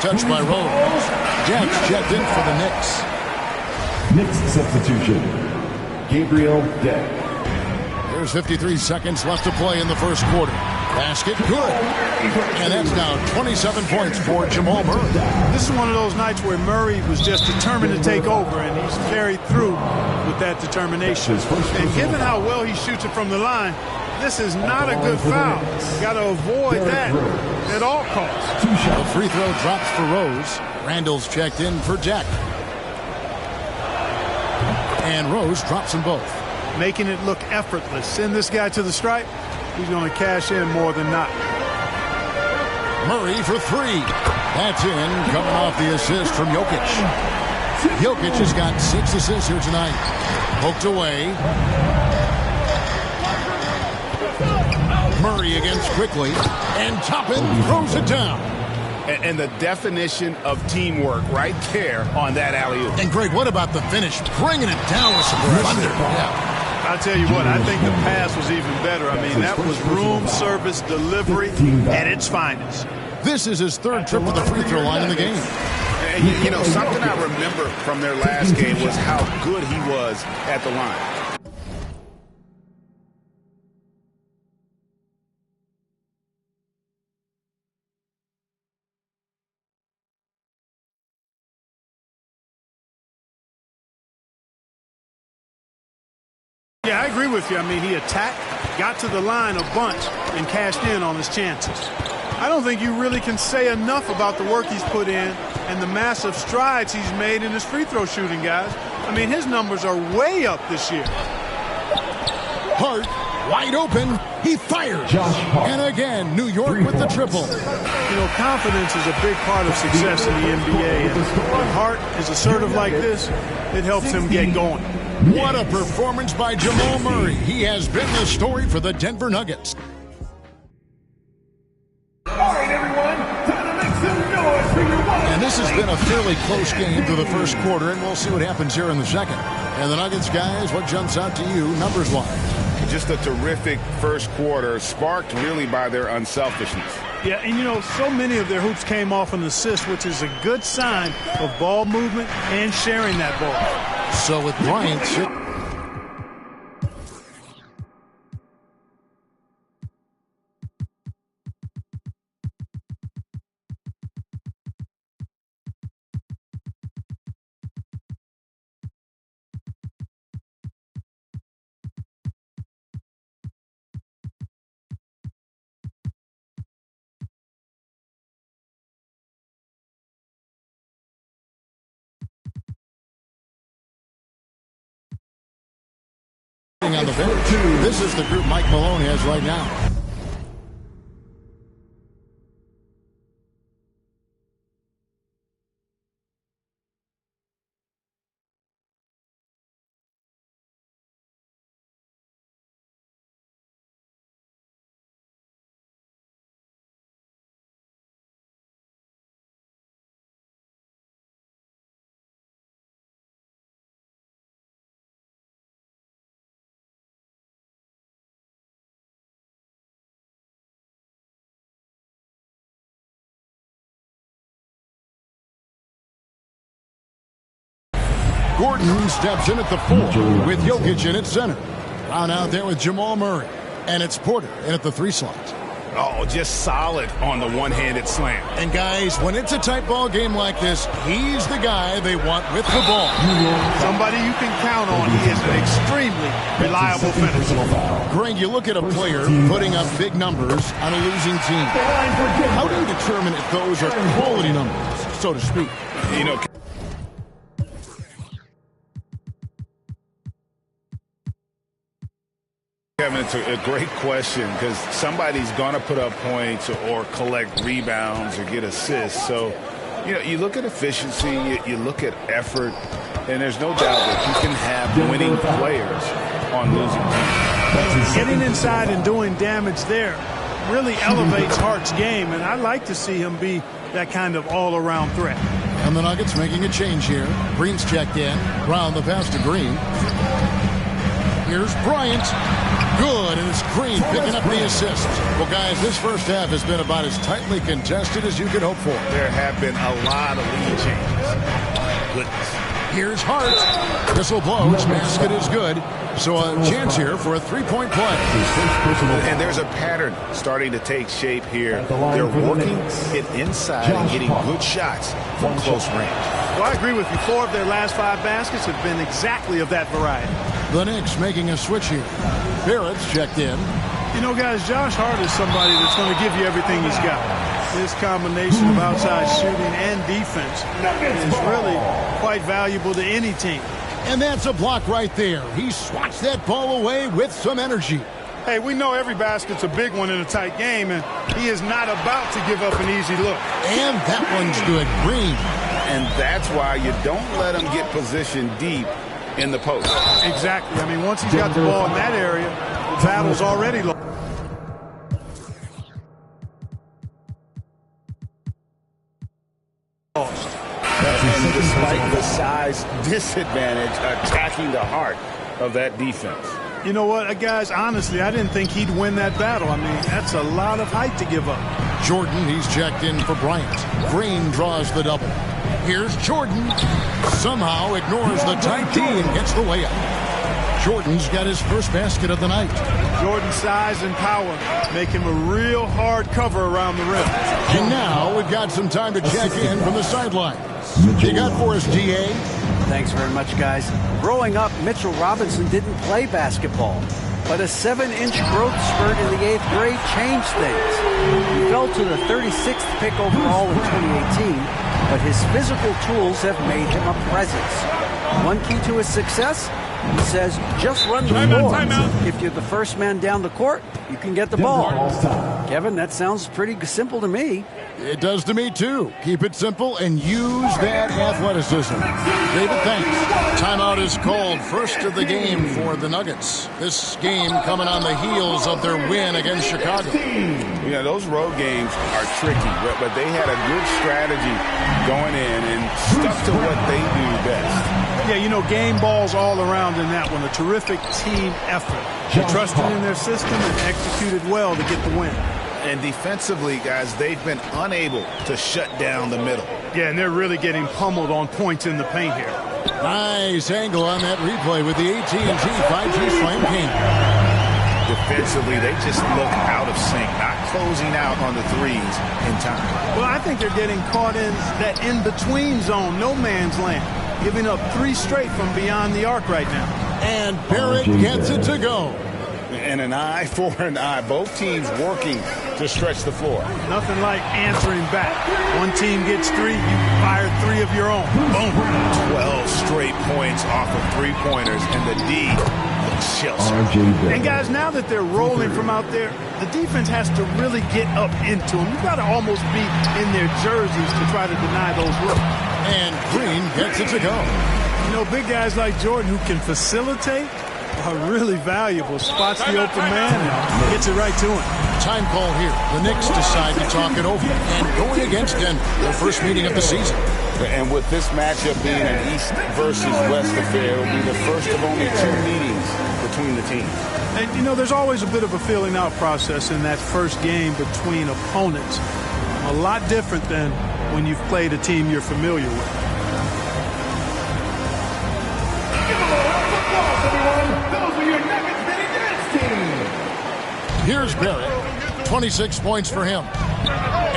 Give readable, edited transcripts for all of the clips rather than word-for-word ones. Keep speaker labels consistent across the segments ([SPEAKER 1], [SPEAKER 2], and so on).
[SPEAKER 1] Touched by Rose. Jets checked in for the Knicks.
[SPEAKER 2] Knicks substitution, Gabriel Deck.
[SPEAKER 1] There's 53 seconds left to play in the first quarter. Basket, good. And that's now 27 points for Jamal Murray.
[SPEAKER 3] This is one of those nights where Murray was just determined to take over, and he's carried through with that determination. And given how well he shoots it from the line, this is not a good foul. Got to avoid that at all costs.
[SPEAKER 1] The free throw drops for Rose. Randall's checked in for Jack. And Rose drops them both.
[SPEAKER 3] Making it look effortless. Send this guy to the stripe. He's going to cash in more than not.
[SPEAKER 1] Murray for three. That's in, coming off the assist from Jokic. Jokic has got 6 assists here tonight. Poked away. Murray against quickly. And Toppin throws it down.
[SPEAKER 4] And the definition of teamwork right there on that alley-oop.
[SPEAKER 1] And Greg, what about the finish? Bringing it down with some thunder. Yeah.
[SPEAKER 3] I'll tell you what, I think the pass was even better. I mean, that was room service delivery at its finest.
[SPEAKER 1] This is his third trip to the free throw line in the game.
[SPEAKER 4] And, you know, something I remember from their last game was how good he was at the line.
[SPEAKER 3] Yeah, I agree with you. I mean, he attacked, got to the line a bunch, and cashed in on his chances. I don't think you really can say enough about the work he's put in and the massive strides he's made in his free throw shooting, guys. I mean, his numbers are way up this year.
[SPEAKER 1] Hart, wide open. He fires. And again, New York with the triple.
[SPEAKER 3] You know, confidence is a big part of success in the NBA. And when Hart is assertive like this, it helps him get going.
[SPEAKER 1] What a performance by Jamal Murray. He has been the story for the Denver Nuggets.
[SPEAKER 2] All right, everyone, time to make some noise for your one.
[SPEAKER 1] And this has been a fairly close game through the first quarter, and we'll see what happens here in the second. And the Nuggets, guys, what jumps out to you numbers-wise?
[SPEAKER 4] Just a terrific first quarter, sparked really by their unselfishness.
[SPEAKER 3] Yeah, and you know, so many of their hoops came off an assist, which is a good sign of ball movement and sharing that ball.
[SPEAKER 1] So with Bryant, on the bench. This is the group Mike Malone has right now. Gordon steps in at the 4 with Jokic in at center. Round out there with Jamal Murray. And it's Porter in at the 3 slot.
[SPEAKER 4] Oh, just solid on the one-handed slam.
[SPEAKER 1] And guys, when it's a tight ball game like this, he's the guy they want with the ball.
[SPEAKER 3] Somebody you can count on. He is an extremely reliable finisher.
[SPEAKER 1] Greg, you look at a player putting up big numbers on a losing team. How do you determine if those are quality numbers, so to speak?
[SPEAKER 4] You know, Kevin, it's a great question because somebody's going to put up points or collect rebounds or get assists. So, you know, you look at efficiency, you look at effort, and there's no doubt that you can have winning players on losing teams.
[SPEAKER 3] Getting inside and doing damage there really elevates Hart's game, and I like to see him be that kind of all-around threat.
[SPEAKER 1] And the Nuggets making a change here. Green's checked in. Brown the pass to Green. Here's Bryant. Good, and it's Green picking up the assist. Well, guys, this first half has been about as tightly contested as you could hope for.
[SPEAKER 4] There have been a lot of lead changes. Goodness.
[SPEAKER 1] Here's Hart. Whistle blows. Basket is good. So a chance here for a three-point play.
[SPEAKER 4] And there's a pattern starting to take shape here. They're working it inside and getting good shots from close range.
[SPEAKER 3] Well, I agree with you. 4 of their last 5 baskets have been exactly of that variety.
[SPEAKER 1] The Knicks making a switch here. Barrett's checked in.
[SPEAKER 3] You know, guys, Josh Hart is somebody that's going to give you everything he's got. His combination of outside shooting and defense is really quite valuable to any team.
[SPEAKER 1] And that's a block right there. He swats that ball away with some energy.
[SPEAKER 3] Hey, we know every basket's a big one in a tight game, and he is not about to give up an easy look.
[SPEAKER 1] And that one's good. Green.
[SPEAKER 4] And that's why you don't let him get positioned deep in the post.
[SPEAKER 3] Exactly. I mean, once he's got the ball in that area, the battle's already lost.
[SPEAKER 4] And despite the size disadvantage, attacking the heart of that defense.
[SPEAKER 3] You know what, guys, honestly, I didn't think he'd win that battle. I mean, that's a lot of height to give up.
[SPEAKER 1] Jordan, he's checked in for Bryant. Green draws the double. Here's Jordan. Somehow ignores the tight D and gets the layup. Jordan's got his first basket of the night.
[SPEAKER 3] Jordan's size and power make him a real hard cover around the rim.
[SPEAKER 1] And now we've got some time to check in from the sideline. You got for us, GA?
[SPEAKER 5] Thanks very much, guys. Growing up, Mitchell Robinson didn't play basketball, but a 7-inch growth spurt in the 8th grade changed things. He fell to the 36th pick overall in 2018, but his physical tools have made him a presence. One key to his success? He says, just run the floor. If you're the first man down the court, you can get the ball. Kevin, that sounds pretty simple to me.
[SPEAKER 1] It does to me, too. Keep it simple and use that athleticism. David, thanks. Timeout is called. First of the game for the Nuggets. This game coming on the heels of their win against Chicago.
[SPEAKER 4] Yeah, those road games are tricky, but they had a good strategy going in and stuck to what they do best.
[SPEAKER 3] Yeah, you know, game balls all around in that one. A terrific team effort. They trusted in their system and executed well to get the win.
[SPEAKER 4] And defensively, guys, they've been unable to shut down the middle.
[SPEAKER 3] Yeah, and they're really getting pummeled on points in the paint here.
[SPEAKER 1] Nice angle on that replay with the AT&T 5G Slam game.
[SPEAKER 4] Defensively, they just look out of sync, not closing out on the threes in time.
[SPEAKER 3] Well, I think they're getting caught in that in-between zone, no man's land, giving up 3 straight from beyond the arc right now.
[SPEAKER 1] And Barrett gets it to go.
[SPEAKER 4] And an eye for an eye. Both teams working to stretch the floor.
[SPEAKER 3] Nothing like answering back. One team gets 3, you fire 3 of your own. Boom.
[SPEAKER 4] 12 straight points off of 3-pointers, and the D looks shell-shocked.
[SPEAKER 3] And guys, now that they're rolling from out there, the defense has to really get up into them. You've got to almost be in their jerseys to try to deny those looks.
[SPEAKER 1] And Green gets it to go.
[SPEAKER 3] You know, big guys like Jordan who can facilitate are really valuable. Spots the open man and gets it right to him.
[SPEAKER 1] Time call here. The Knicks decide to talk it over. And going against Denver, their first meeting of the season.
[SPEAKER 4] And with this matchup being an East versus West affair, it will be the first of only 2 meetings between the teams.
[SPEAKER 3] And, you know, there's always a bit of a feeling out process in that first game between opponents. A lot different than when you've played a team you're familiar with.
[SPEAKER 1] Here's Barrett. 26 points for him.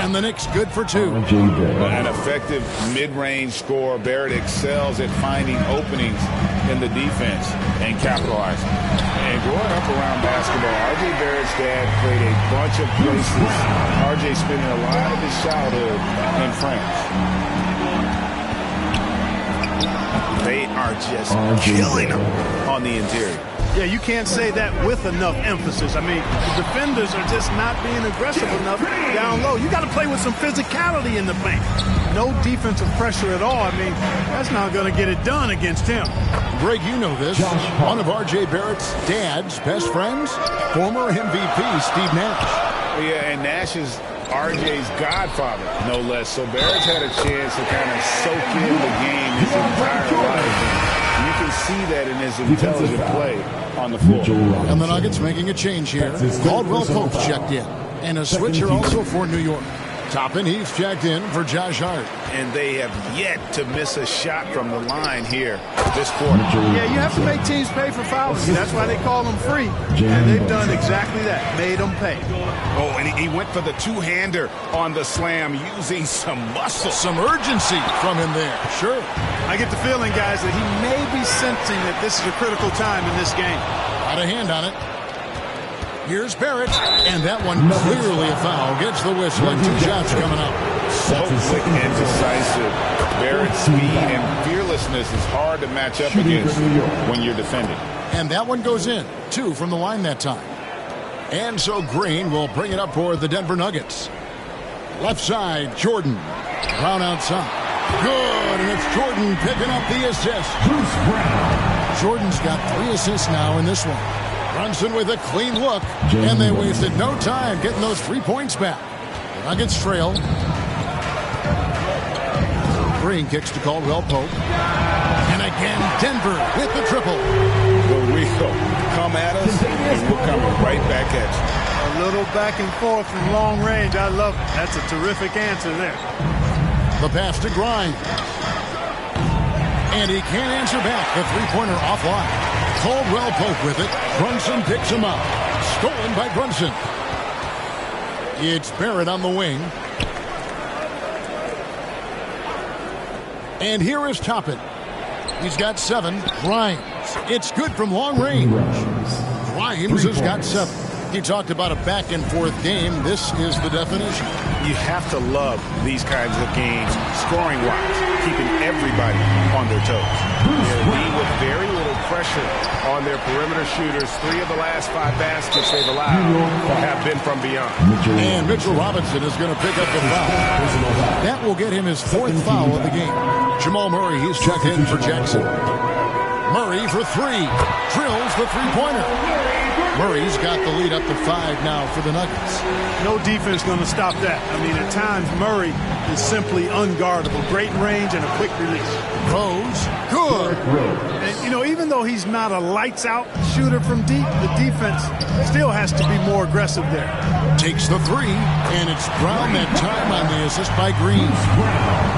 [SPEAKER 1] And the Knicks good for 2.
[SPEAKER 4] An effective mid-range scorer. Barrett excels at finding openings in the defense and capitalizing. And growing up around basketball, R.J. Barrett's dad played a bunch of places. R.J. spending a lot of his childhood in France. They are just killing them on the interior.
[SPEAKER 3] Yeah, you can't say that with enough emphasis. I mean, the defenders are just not being aggressive enough down low. You got to play with some physicality in the paint. No defensive pressure at all. I mean, that's not going to get it done against him.
[SPEAKER 1] Greg, you know this. One of R.J. Barrett's dad's best friends, former MVP Steve Nash.
[SPEAKER 4] Yeah, and Nash is R.J.'s godfather, no less. So Barrett's had a chance to kind of soak in the game his entire life. And you can see that in his intelligent play on the floor.
[SPEAKER 1] And the Nuggets making a change here. Caldwell Pope checked in. And a switcher also for New York. Toppin, he's checked in for Josh Hart.
[SPEAKER 4] And they have yet to miss a shot from the line here this quarter.
[SPEAKER 3] Yeah, you have to make teams pay for fouling. That's why they call them free. And they've done exactly that, made them pay.
[SPEAKER 4] Oh, and he went for the two-hander on the slam using some muscle.
[SPEAKER 1] Some urgency from him there. Sure.
[SPEAKER 3] I get the feeling, guys, that he may be sensing that this is a critical time in this game.
[SPEAKER 1] Got a hand on it. Here's Barrett, and that one clearly a foul. Gets the whistle, and 2 shots coming up.
[SPEAKER 4] So quick and decisive. Barrett's speed and fearlessness is hard to match up against when you're defending.
[SPEAKER 1] And that one goes in. 2 from the line that time. And so Green will bring it up for the Denver Nuggets. Left side, Jordan. Brown outside. Good, and it's Jordan picking up the assist. Jordan's got 3 assists now in this one. Brunson with a clean look, and they wasted no time getting those 3 points back. The Nuggets trail. Green kicks to Caldwell Pope. And again, Denver with the triple.
[SPEAKER 4] The wheel come at us, and we're coming right back at you.
[SPEAKER 3] A little back and forth from long range. I love it. That's a terrific answer there.
[SPEAKER 1] The pass to Grimes. And he can't answer back. The three-pointer offline. Caldwell Pope with it. Brunson picks him up. Stolen by Brunson. It's Barrett on the wing. And here is Toppin. He's got 7. Grimes. It's good from long range. Grimes has got 7. He talked about a back-and-forth game. This is the definition.
[SPEAKER 4] You have to love these kinds of games, scoring-wise, keeping everybody on their toes. They with very little pressure on their perimeter shooters. 3 of the last 5 baskets they've allowed have been from beyond.
[SPEAKER 1] And Mitchell Robinson is going to pick up the foul. That will get him his 4th foul of the game. Jamal Murray, he's checked in for Jackson. Murray for 3. Drills the three-pointer. Murray's got the lead up to 5 now for the Nuggets.
[SPEAKER 3] No defense going to stop that. I mean, at times, Murray is simply unguardable. Great range and a quick release.
[SPEAKER 1] Rose, good.
[SPEAKER 3] And, you know, even though he's not a lights-out shooter from deep, the defense still has to be more aggressive there.
[SPEAKER 1] Takes the 3, and it's Brown that time on the assist by Green.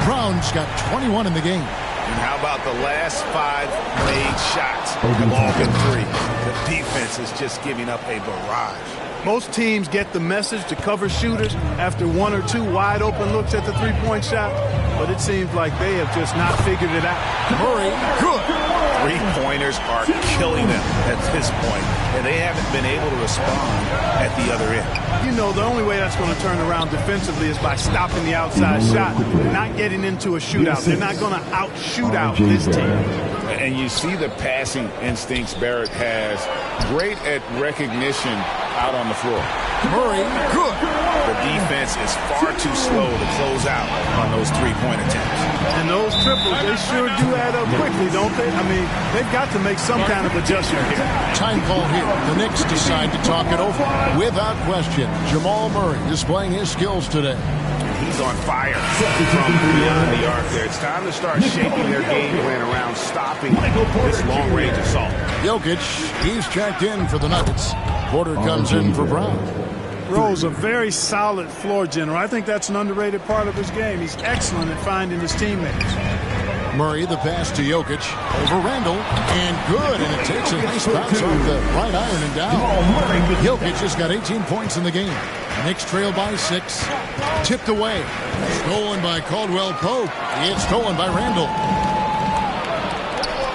[SPEAKER 1] Brown's got 21 in the game.
[SPEAKER 4] And how about the last 5 made shots have all been 3. The defense is just giving up a barrage.
[SPEAKER 3] Most teams get the message to cover shooters after 1 or 2 wide open looks at the three-point shot, but it seems like they have just not figured it out.
[SPEAKER 1] Murray, good.
[SPEAKER 4] 3-pointers are killing them at this point, and they haven't been able to respond at the other end.
[SPEAKER 3] You know, the only way that's going to turn around defensively is by stopping the outside shot, not getting into a shootout. They're not going to out-shoot out this team.
[SPEAKER 4] And you see the passing instincts Barrett has. Great at recognition out on the floor.
[SPEAKER 1] Murray, good.
[SPEAKER 4] The defense is far too slow to close out on those 3-point attempts.
[SPEAKER 3] And those triples, they sure do add up quickly, don't they? I mean, they've got to make some kind of adjustment here.
[SPEAKER 1] Time call here. The Knicks decide to talk it over. Without question, Jamal Murray displaying his skills today.
[SPEAKER 4] He's on fire from beyond the arc there. It's time to start shaping their game plan around stopping this long-range assault.
[SPEAKER 1] Jokic, he's checked in for the Nuggets. Porter comes in for Brown.
[SPEAKER 3] Rose, a very solid floor general. I think that's an underrated part of his game. He's excellent at finding his teammates.
[SPEAKER 1] Murray, the pass to Jokic, over Randall, and good, and it takes a nice bounce off the right iron and down. Jokic has got 18 points in the game. Knicks trail by 6. Tipped away. Stolen by Caldwell Pope. It's stolen by Randall.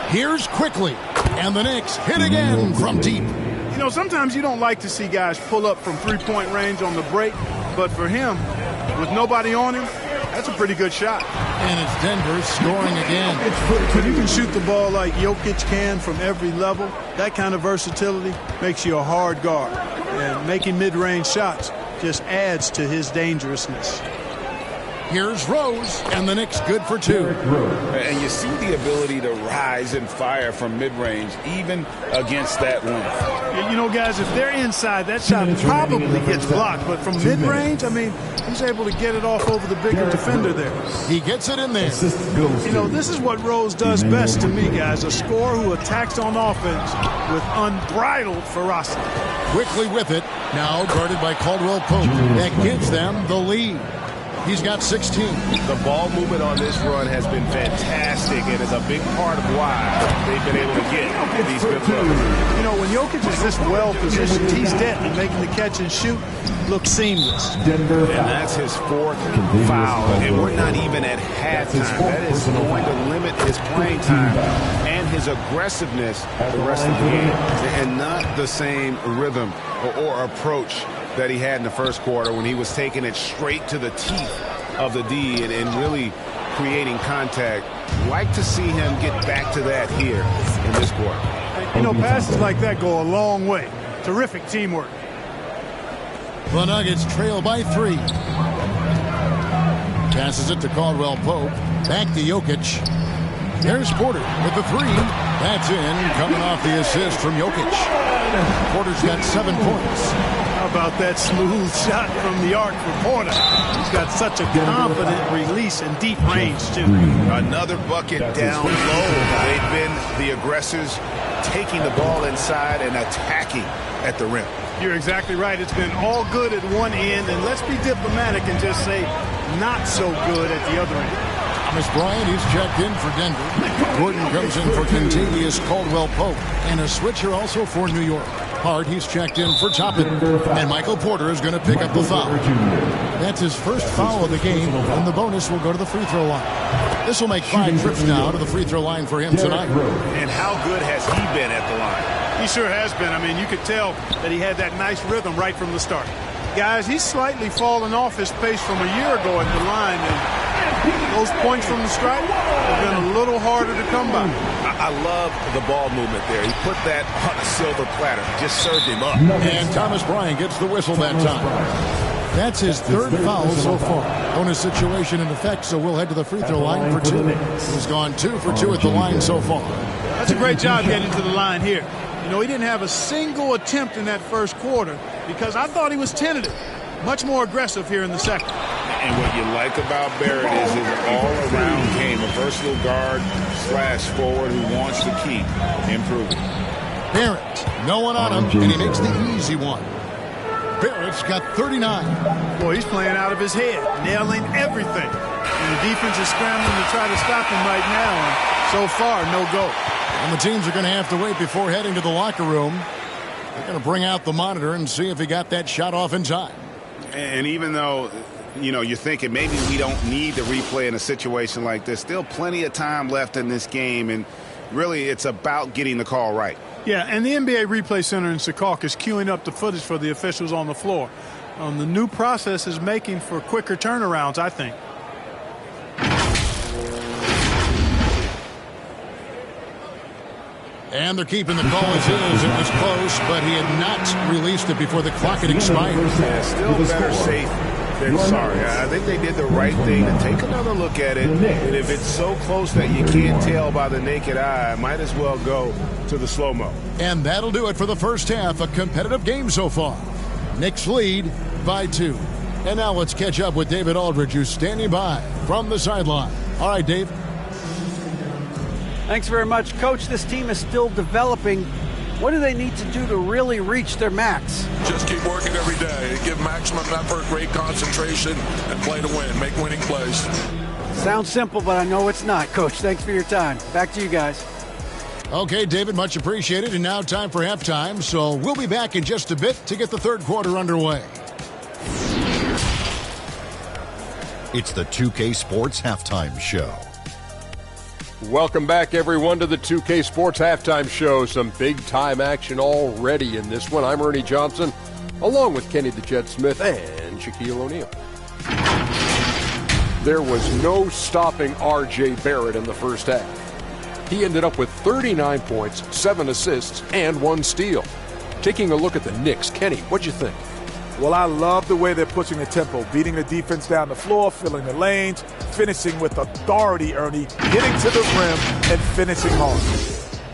[SPEAKER 1] Here's Quickly, and the Knicks hit again from deep.
[SPEAKER 3] You know, sometimes you don't like to see guys pull up from three-point range on the break, but for him, with nobody on him, that's a pretty good shot.
[SPEAKER 1] And it's Denver scoring again.
[SPEAKER 3] When you can shoot the ball like Jokic can from every level, that kind of versatility makes you a hard guard. And making mid-range shots just adds to his dangerousness.
[SPEAKER 1] Here's Rose, and the Knicks good for 2.
[SPEAKER 4] And you see the ability to rise and fire from mid-range, even against that length.
[SPEAKER 3] You know, guys, if they're inside, that shot probably gets blocked. But from mid-range, I mean, he's able to get it off over the bigger defender there.
[SPEAKER 1] He gets it in there.
[SPEAKER 3] You know, this is what Rose does best to me, guys. A scorer who attacks on offense with unbridled ferocity.
[SPEAKER 1] Quickly with it, now guarded by Caldwell Pope. That gives them the lead. He's got 16.
[SPEAKER 6] The ball movement on this run has been fantastic and is a big part of why they've been able to get these good looks.
[SPEAKER 3] You know, when Jokic is this well positioned, he's deadly, making the catch and shoot look seamless.
[SPEAKER 6] And that's his 4th foul, and we're not even at halftime. That is going to limit his playing time and his aggressiveness the rest of the game, and not the same rhythm or approach that he had in the first quarter when he was taking it straight to the teeth of the D and really creating contact. Like to see him get back to that here in this quarter.
[SPEAKER 3] You know, passes like that go a long way. Terrific teamwork.
[SPEAKER 1] The Nuggets trail by 3. Passes it to Caldwell Pope. Back to Jokic. There's Porter with the 3. That's in, coming off the assist from Jokic. Porter's got 7 points.
[SPEAKER 3] How about that smooth shot from the arc for Porter? He's got such a confident release and deep range, too.
[SPEAKER 6] Another bucket down low. They've been the aggressors, taking the ball inside and attacking at the rim.
[SPEAKER 3] You're exactly right. It's been all good at one end, and let's be diplomatic and just say not so good at the other end.
[SPEAKER 1] Thomas Bryant, he's checked in for Denver. Gordon comes in for Kentavious Caldwell-Pope. And a switcher also for New York. Hart, he's checked in for Toppin. And Michael Porter is going to pick up the foul. That's his first foul of the game, and the bonus will go to the free throw line. This will make 5 trips now to the free throw line for him tonight.
[SPEAKER 6] And how good has he been at the line?
[SPEAKER 3] He sure has been. I mean, you could tell that he had that nice rhythm right from the start. Guys, he's slightly fallen off his pace from a year ago at the line, and those points from the stripe have been a little harder to come by.
[SPEAKER 6] I love the ball movement there. He put that on a silver platter, just served him up.
[SPEAKER 1] And Thomas Bryant gets the whistle that time. That's his 3rd foul so far. Bonus situation in effect, so we'll head to the free throw line for 2. He's gone 2 for 2 at the line so far.
[SPEAKER 3] That's a great job getting to the line here. You know, he didn't have a single attempt in that first quarter because I thought he was tentative. Much more aggressive here in the second.
[SPEAKER 4] And what you like about Barrett is his all-around game, a versatile guard / forward who wants to keep improving.
[SPEAKER 1] Barrett, no one on him, and he makes the easy one. Barrett's got 39.
[SPEAKER 3] Boy, he's playing out of his head, nailing everything. And the defense is scrambling to try to stop him right now, and so far, no go.
[SPEAKER 1] And the teams are going to have to wait before heading to the locker room. They're going to bring out the monitor and see if he got that shot off in time.
[SPEAKER 4] And even though, you know, you're thinking maybe we don't need to replay in a situation like this, still plenty of time left in this game, and really it's about getting the call right.
[SPEAKER 3] Yeah, and the NBA Replay Center in Secaucus is queuing up the footage for the officials on the floor. The new process is making for quicker turnarounds, I think.
[SPEAKER 1] And they're keeping the call as is. It was close, but he had not released it before the clock had expired.
[SPEAKER 4] Yeah, still better safe than sorry. I think they did the right thing to take another look at it. And if it's so close that you can't tell by the naked eye, might as well go to the slow-mo.
[SPEAKER 1] And that'll do it for the first half. A competitive game so far. Knicks lead by 2. And now let's catch up with David Aldridge, who's standing by from the sideline. All right, Dave.
[SPEAKER 5] Thanks very much, Coach. This team is still developing. What do they need to do to really reach their max?
[SPEAKER 7] Just keep working every day. Give maximum effort, great concentration, and play to win. Make winning plays.
[SPEAKER 5] Sounds simple, but I know it's not, Coach. Thanks for your time. Back to you guys.
[SPEAKER 1] Okay, David, much appreciated. And now time for halftime. So we'll be back in just a bit to get the third quarter underway.
[SPEAKER 8] It's the 2K Sports Halftime Show.
[SPEAKER 9] Welcome back, everyone, to the 2K Sports Halftime Show. Some big-time action already in this one. I'm Ernie Johnson, along with Kenny the Jet Smith and Shaquille O'Neal. There was no stopping R.J. Barrett in the first half. He ended up with 39 points, 7 assists, and 1 steal. Taking a look at the Knicks, Kenny, what'd you think?
[SPEAKER 2] Well, I love the way they're pushing the tempo, beating the defense down the floor, filling the lanes, finishing with authority, Ernie, getting to the rim and finishing hard.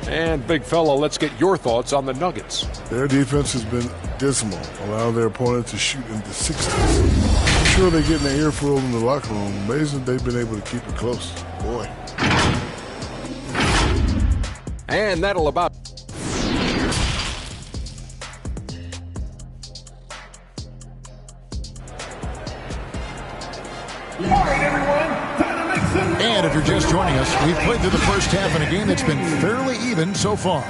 [SPEAKER 9] And big fella, let's get your thoughts on the Nuggets.
[SPEAKER 10] Their defense has been dismal, allowing their opponent to shoot in the 60s. I'm sure they're getting their earful in the locker room. Amazing they've been able to keep it close. Boy.
[SPEAKER 9] And that'll about...
[SPEAKER 1] And if you're just joining us, we've played through the first half in a game that's been fairly even so far.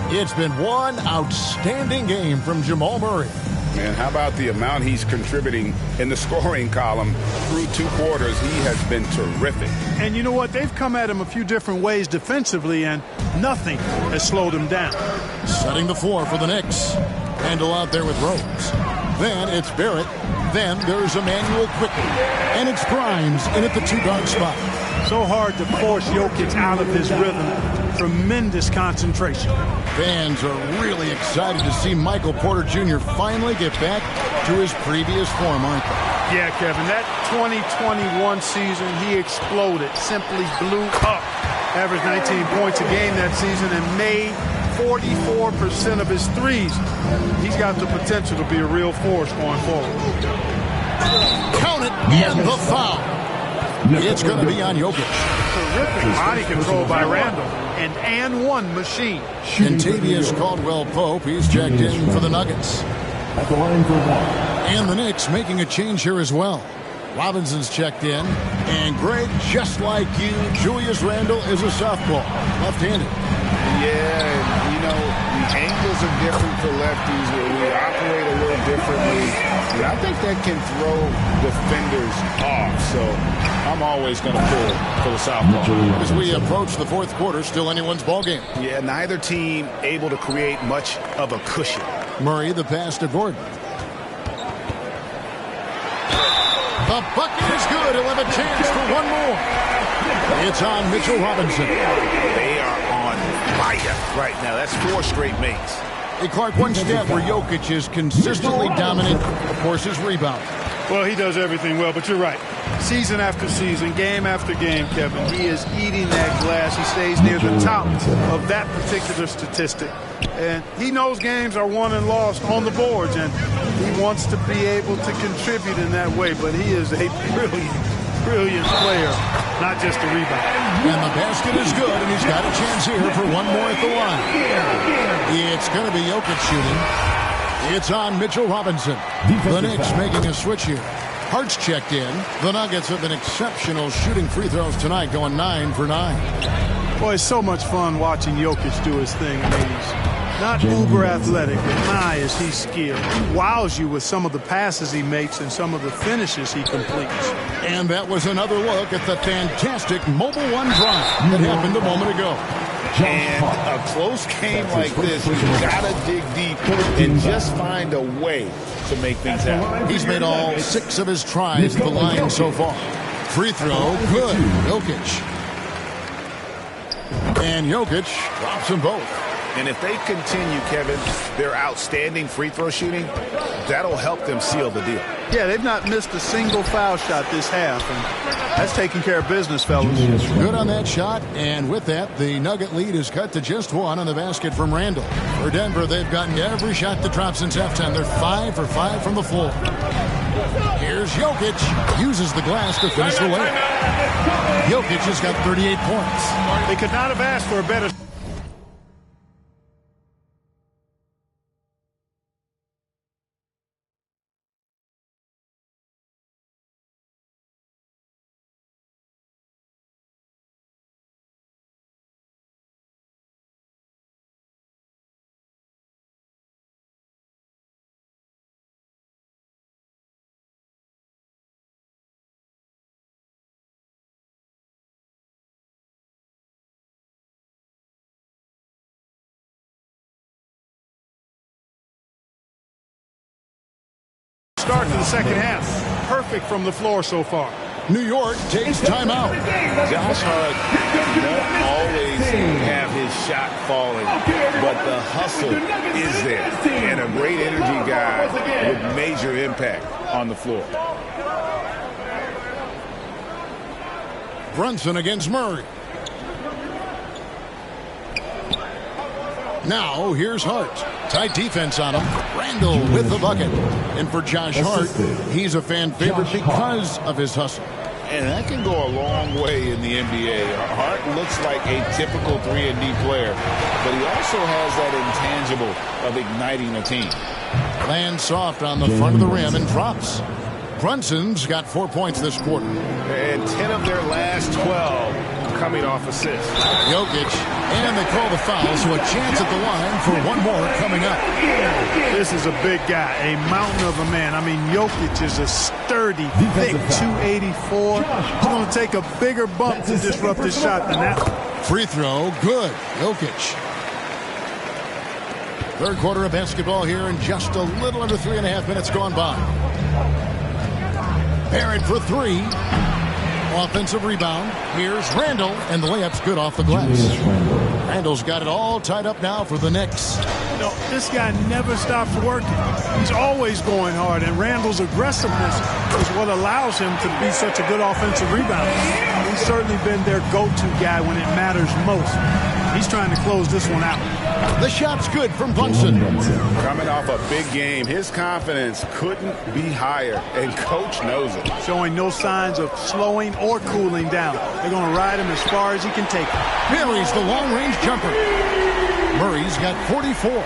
[SPEAKER 1] It's been one outstanding game from Jamal Murray.
[SPEAKER 6] Man, how about the amount he's contributing in the scoring column through 2 quarters? He has been terrific.
[SPEAKER 3] And you know what? They've come at him a few different ways defensively, and nothing has slowed him down.
[SPEAKER 1] Setting the floor for the Knicks. Handle out there with Rose. Then it's Barrett. Then there's Emmanuel quickly. And it's Grimes in at the 2-guard spot.
[SPEAKER 3] So hard to force Jokic out of his rhythm. Tremendous concentration.
[SPEAKER 1] Fans are really excited to see Michael Porter Jr. finally get back to his previous form, aren't they?
[SPEAKER 3] Yeah, Kevin, that 2021 season, he exploded, simply blew up. Averaged 19 points a game that season and made 44% of his threes. He's got the potential to be a real force going forward.
[SPEAKER 1] Count it, and the foul. It's going to be on Jokic.
[SPEAKER 3] Terrific body control by Randall. An and one machine.
[SPEAKER 1] Kentavious Caldwell-Pope, he's checked in for the Nuggets. And the Knicks making a change here as well. Robinson's checked in. And Greg, just like you, Julius Randle is a softball, left-handed.
[SPEAKER 6] Yeah, and you know, the angles are different for lefties. We operate a little differently. And I think that can throw defenders off. So I'm always going to pull for the southpaw.
[SPEAKER 1] As we approach the fourth quarter, still anyone's ballgame.
[SPEAKER 6] Yeah, neither team able to create much of a cushion.
[SPEAKER 1] Murray, the pass to Gordon. The bucket is good. He'll have a chance for one more. It's on Mitchell Robinson.
[SPEAKER 6] They are on fire right now. That's 4 straight makes.
[SPEAKER 1] Hey, Clark, one stat where Jokic is consistently dominant, of course, is rebound.
[SPEAKER 3] Well, he does everything well, but you're right. Season after season, game after game, Kevin, he is eating that glass. He stays near the top of that particular statistic. And he knows games are won and lost on the boards, and he wants to be able to contribute in that way. But he is a brilliant player, not just a rebound.
[SPEAKER 1] And the basket is good, and he's got a chance here for one more at the line. It's going to be Jokic shooting. It's on Mitchell Robinson. The Knicks making a switch here. Hart's checked in. The Nuggets have been exceptional shooting free throws tonight, going 9 for 9.
[SPEAKER 3] Boy, it's so much fun watching Jokic do his thing. I mean, he's not uber athletic, but my, is he skilled. He wows you with some of the passes he makes and some of the finishes he completes.
[SPEAKER 1] And that was another look at the fantastic Mobile One drive that happened a moment ago.
[SPEAKER 6] And a close game like this, you gotta dig deep and just find a way to make things happen.
[SPEAKER 1] He's made all 6 of his tries at the line so far. Free throw, good. Jokic. And Jokic drops them both.
[SPEAKER 6] And if they continue, Kevin, their outstanding free throw shooting, that'll help them seal the deal.
[SPEAKER 3] Yeah, they've not missed a single foul shot this half, and that's taking care of business, fellas.
[SPEAKER 1] Good on that shot, and with that, the Nugget lead is cut to just 1 on the basket from Randall. For Denver, they've gotten every shot that dropped since halftime. They're 5 for 5 from the floor. Here's Jokic. Uses the glass to finish the layup. Jokic has got 38 points.
[SPEAKER 3] They could not have asked for a better... start to the second half. Perfect from the floor so far.
[SPEAKER 1] New York takes timeout.
[SPEAKER 6] Josh Hart doesn't always have his shot falling
[SPEAKER 4] but the hustle is there. And a great energy guy with major impact on the floor.
[SPEAKER 1] Brunson against Murray. Now, here's Hart. Tight defense on him. Randall with the bucket. And for Josh Hart, he's a fan favorite because of his hustle.
[SPEAKER 4] And that can go a long way in the NBA. Hart looks like a typical 3-and-D player, but he also has that intangible of igniting a team.
[SPEAKER 1] Lands soft on the front of the rim and drops. Brunson's got 4 points this quarter.
[SPEAKER 6] And 10 of their last 12 coming off assists.
[SPEAKER 1] Jokic, and they call the foul, so a chance at the line for one more coming up.
[SPEAKER 3] This is a big guy, a mountain of a man. I mean, Jokic is a sturdy, thick 284. He's going to take a bigger bump to disrupt his shot than that.
[SPEAKER 1] Free throw, good. Jokic. Third quarter of basketball here, and just a little under 3.5 minutes gone by. Barrett for three. Offensive rebound. Here's Randall, and the layup's good off the glass. Randall's got it all tied up now for the Knicks.
[SPEAKER 3] You know, this guy never stops working. He's always going hard, and Randall's aggressiveness is what allows him to be such a good offensive rebounder. He's certainly been their go-to guy when it matters most. He's trying to close this one out.
[SPEAKER 1] The shot's good from Brunson.
[SPEAKER 6] Coming off a big game, his confidence couldn't be higher, and Coach knows it.
[SPEAKER 3] Showing no signs of slowing or cooling down. They're going to ride him as far as he can take him.
[SPEAKER 1] Buries the long-range jumper. Murray's got 44.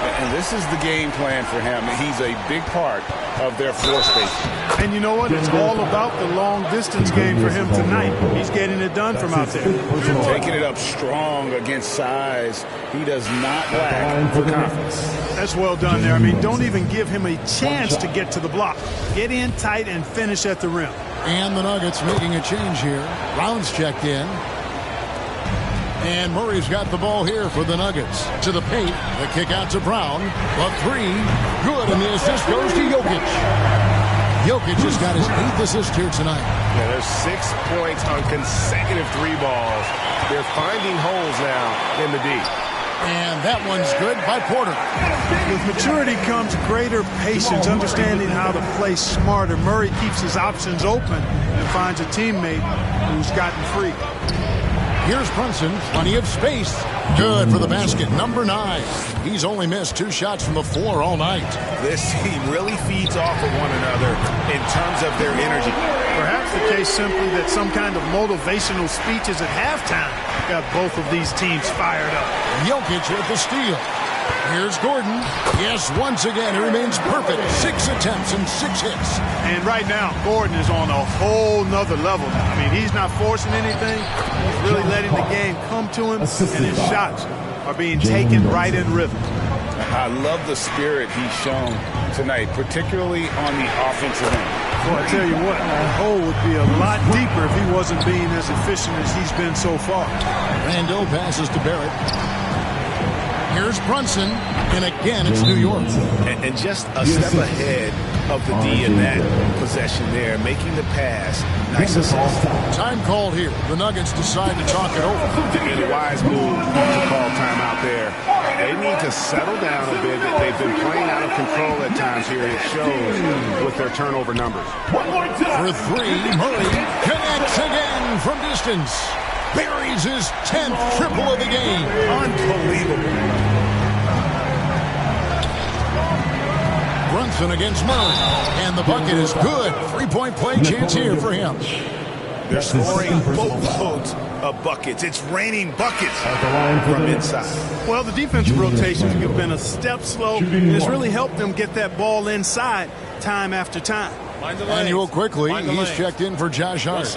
[SPEAKER 6] And this is the game plan for him. He's a big part of their floor spacing.
[SPEAKER 3] And you know what? It's all about the long-distance game for him tonight. He's getting it done from out there.
[SPEAKER 6] Taking it up strong against size. He does not lack for confidence.
[SPEAKER 3] That's well done there. I mean, don't even give him a chance to get to the block. Get in tight and finish at the rim.
[SPEAKER 1] And the Nuggets making a change here. Brown's checked in. And Murray's got the ball here for the Nuggets. To the paint. The kick out to Brown. The three. Good. And the assist goes to Jokic. Jokic has got his 8th assist here tonight.
[SPEAKER 6] Yeah, there's 6 points on consecutive 3 balls. They're finding holes now in the D.
[SPEAKER 1] And that one's good by Porter.
[SPEAKER 3] With maturity comes greater patience, understanding how to play smarter. Murray keeps his options open and finds a teammate who's gotten free.
[SPEAKER 1] Here's Brunson, plenty of space. Good for the basket, number 9. He's only missed 2 shots from the floor all night.
[SPEAKER 6] This team really feeds off of one another in terms of their energy.
[SPEAKER 3] Perhaps the case simply that some kind of motivational speeches at halftime got both of these teams fired up.
[SPEAKER 1] Jokic with the steal. Here's Gordon. Yes, once again, he remains perfect. 6 attempts and 6 hits.
[SPEAKER 3] And right now, Gordon is on a whole nother level. I mean, he's not forcing anything. He's really letting the game come to him, and his shots are being taken right in rhythm.
[SPEAKER 6] I love the spirit he's shown tonight, particularly on the offensive end.
[SPEAKER 3] Well, I tell you what, the hole would be a lot deeper if he wasn't being as efficient as he's been so far.
[SPEAKER 1] Randall passes to Barrett. Here's Brunson, and again, it's New York.
[SPEAKER 6] And just a step ahead of the D in that possession there, making the pass. Nice assist.
[SPEAKER 1] Time called here. The Nuggets decide to talk it over.
[SPEAKER 6] And a wise move to call timeout there. They need to settle down a bit. They've been playing out of control at times here. It shows with their turnover numbers.
[SPEAKER 1] For 3, Murray connects again from distance. Buries his 10th triple of the game.
[SPEAKER 6] Unbelievable.
[SPEAKER 1] Brunson against Murray. And the bucket is good. 3-point play chance here for him.
[SPEAKER 6] They're scoring boatloads of buckets. It's raining buckets from inside.
[SPEAKER 3] Well, the defensive rotations have been a step slow, and it's really helped them get that ball inside time after time.
[SPEAKER 1] Manuel quickly. He's checked in for Josh Hart.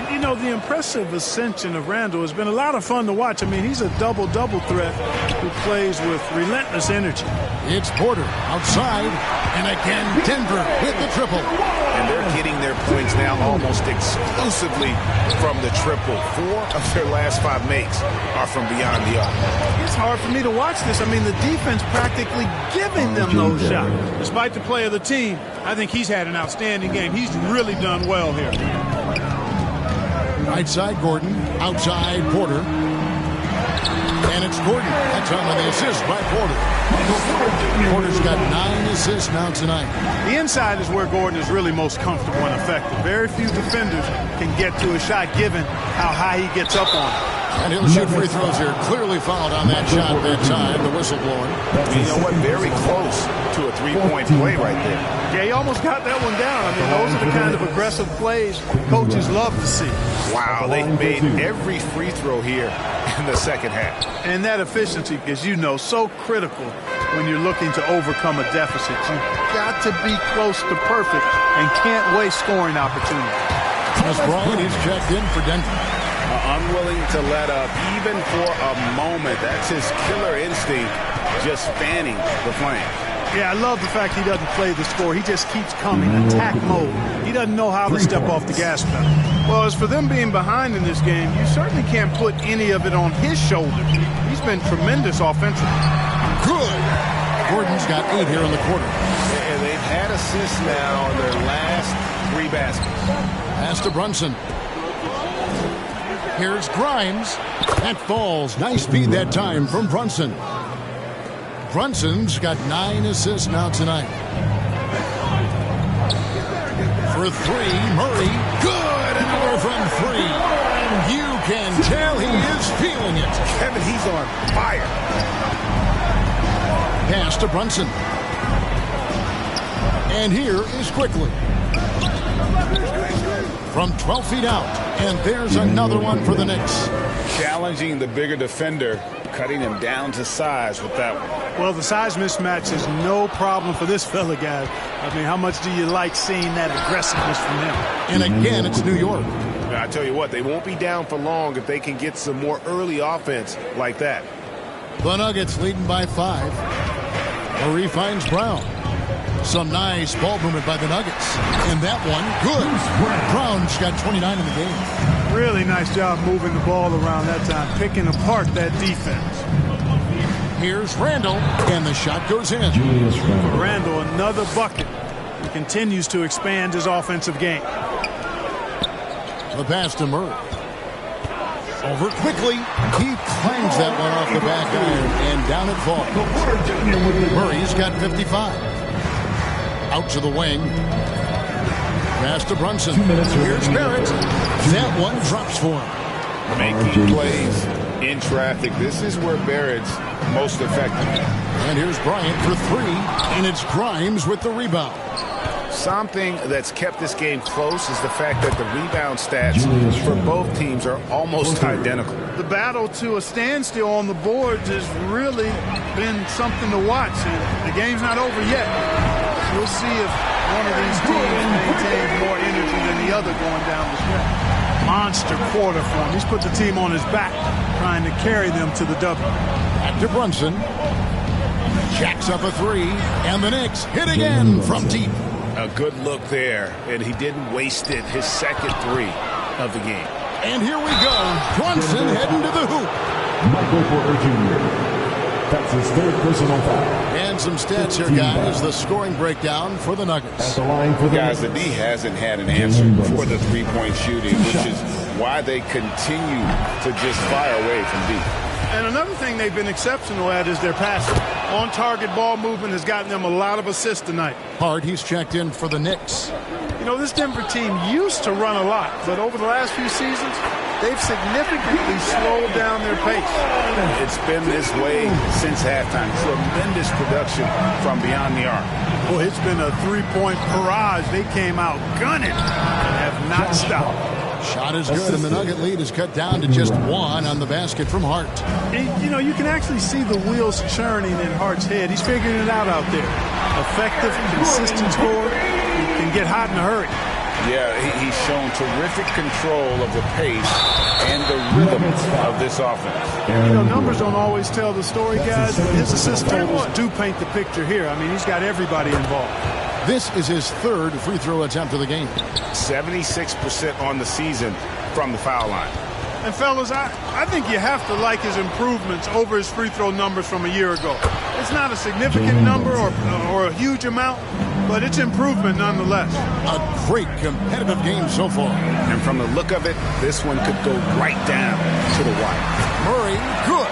[SPEAKER 3] You know, the impressive ascension of Randall has been a lot of fun to watch. I mean, he's a double-double threat who plays with relentless energy.
[SPEAKER 1] It's Porter outside, and again Denver with the triple.
[SPEAKER 6] And they're getting their points now almost exclusively from the triple. 4 of their last 5 makes are from beyond the arc.
[SPEAKER 3] It's hard for me to watch this. I mean, the defense practically giving them those shots. Despite the play of the team, I think he's had an outstanding game. He's really done well here.
[SPEAKER 1] Right side, Gordon. Outside, Porter. And it's Gordon. That time on the assist by Porter. Porter's got 9 assists now tonight.
[SPEAKER 3] The inside is where Gordon is really most comfortable and effective. Very few defenders can get to a shot given how high he gets up on it.
[SPEAKER 1] And he'll shoot free throws here. Clearly fouled on that shot that time. The whistle blowing.
[SPEAKER 6] You know what? Very close to a three-point play right there.
[SPEAKER 3] Yeah, he almost got that one down. I mean, those are the kind of aggressive plays coaches love to see.
[SPEAKER 6] Wow, they made every free throw here in the second half.
[SPEAKER 3] And that efficiency, as you know, so critical when you're looking to overcome a deficit. You've got to be close to perfect and can't waste scoring opportunities.
[SPEAKER 1] As Bryant is checked in for Denver.
[SPEAKER 6] Unwilling to let up even for a moment. That's his killer instinct, just fanning the flame.
[SPEAKER 3] Yeah, I love the fact he doesn't play the score. He just keeps coming, attack mode. He doesn't know how to step off the gas pedal. Well, as for them being behind in this game, you certainly can't put any of it on his shoulders. He's been tremendous offensively.
[SPEAKER 1] Good. Gordon's got 8 here in the quarter.
[SPEAKER 6] And they've had assists now in their last 3 baskets.
[SPEAKER 1] Pass to Brunson. Here's Grimes. That falls. Nice speed that time from Brunson. Brunson's got 9 assists now tonight. For 3, Murray. Good. Another from 3. You can tell he is feeling it.
[SPEAKER 6] Kevin, he's on fire.
[SPEAKER 1] Pass to Brunson. And here is Quickly. From 12 feet out. And there's another one for the Knicks.
[SPEAKER 6] Challenging the bigger defender, cutting him down to size with that one.
[SPEAKER 3] Well, the size mismatch is no problem for this fella, guys. I mean, how much do you like seeing that aggressiveness from him?
[SPEAKER 1] And again, it's New York.
[SPEAKER 6] I tell you what, they won't be down for long if they can get some more early offense like that.
[SPEAKER 1] The Nuggets leading by 5. Murray finds Brown. Some nice ball movement by the Nuggets. And that one, good. Brown's got 29 in the game.
[SPEAKER 3] Really nice job moving the ball around that time, picking apart that defense.
[SPEAKER 1] Here's Randall, and the shot goes in.
[SPEAKER 3] For Randall, another bucket. He continues to expand his offensive game.
[SPEAKER 1] The pass to Murray. Over Quickly. He clangs that one off the back iron, and down it falls. Murray's got 55. Out to the wing. Pass to Brunson. Here's Barrett. That one drops for him.
[SPEAKER 6] Making plays in traffic. This is where Barrett's most effective.
[SPEAKER 1] And here's Bryant for 3. And it's Grimes with the rebound.
[SPEAKER 6] Something that's kept this game close is the fact that the rebound stats for both teams are almost identical.
[SPEAKER 3] The battle to a standstill on the boards has really been something to watch. And the game's not over yet. We'll see if one of these teams maintains more energy than the other going down the stretch. Monster quarter for him. He's put the team on his back, trying to carry them to the W.
[SPEAKER 1] Back to Brunson. Jacks up a 3, and the Knicks hit again from deep.
[SPEAKER 6] A good look there, and he didn't waste it. His second 3 of the game.
[SPEAKER 1] And here we go. Brunson heading to the hoop.
[SPEAKER 11] Michael Porter Jr. That's his 3rd personal foul.
[SPEAKER 1] And some stats here, guys. The scoring breakdown for the Nuggets.
[SPEAKER 6] Guys, the D hasn't had an answer for the three-point shooting, which is why they continue to just fire away from deep.
[SPEAKER 3] And another thing they've been exceptional at is their passing. On-target ball movement has gotten them a lot of assists tonight.
[SPEAKER 1] Hard, he's checked in for the Knicks.
[SPEAKER 3] You know, this Denver team used to run a lot, but over the last few seasons, they've significantly slowed down their pace.
[SPEAKER 6] It's been this way since halftime. Tremendous production from beyond the arc.
[SPEAKER 3] Well, it's been a 3-point barrage. They came out gunning and have not stopped.
[SPEAKER 1] Shot is good, and the Nugget lead is cut down to just 1 on the basket from Hart.
[SPEAKER 3] You know, you can actually see the wheels churning in Hart's head. He's figuring it out there. Effective, consistent score. He can get hot in a hurry.
[SPEAKER 6] Yeah, he's shown terrific control of the pace and the rhythm of this offense.
[SPEAKER 3] You know, numbers don't always tell the story, guys, but his assist totals do paint the picture here. I mean, he's got everybody involved.
[SPEAKER 1] This is his 3rd free throw attempt of the game.
[SPEAKER 6] 76% on the season from the foul line.
[SPEAKER 3] And, fellas, I think you have to like his improvements over his free throw numbers from a year ago. It's not a significant number or a huge amount, but it's improvement nonetheless.
[SPEAKER 1] A great competitive game so far.
[SPEAKER 6] And from the look of it, this one could go right down to the wire.
[SPEAKER 1] Murray, good.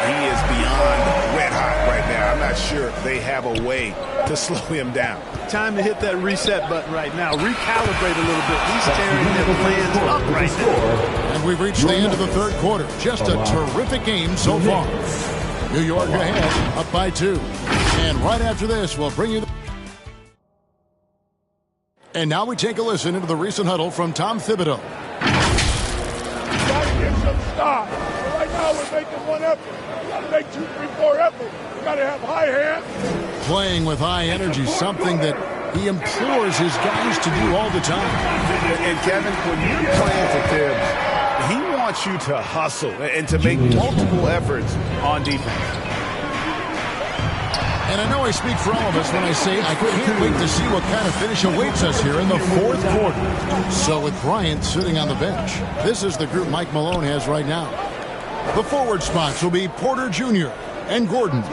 [SPEAKER 6] He is beyond red hot right now. I'm not sure they have a way to slow him down.
[SPEAKER 3] Time to hit that reset button right now. Recalibrate a little bit. He's tearing their plans up right now.
[SPEAKER 1] And we've reached the end of the third quarter. Just a terrific game so far. New York ahead, up by 2. And right after this, we'll bring you the... And now we take a listen into the recent huddle from Tom Thibodeau.
[SPEAKER 12] Got to get some stop. Right now we're making one effort. Got to make 2, 3, 4 efforts. Got to have high hands.
[SPEAKER 1] Playing with high energy, something that he implores his guys to do all the time.
[SPEAKER 6] And Kevin, when you're playing for Tibbs, he wants you to hustle and to make multiple efforts on defense.
[SPEAKER 1] And I know I speak for all of us when I say I can't wait to see what kind of finish awaits us here in the fourth quarter. So with Bryant sitting on the bench, this is the group Mike Malone has right now. The forward spots will be Porter Jr. and Gordon.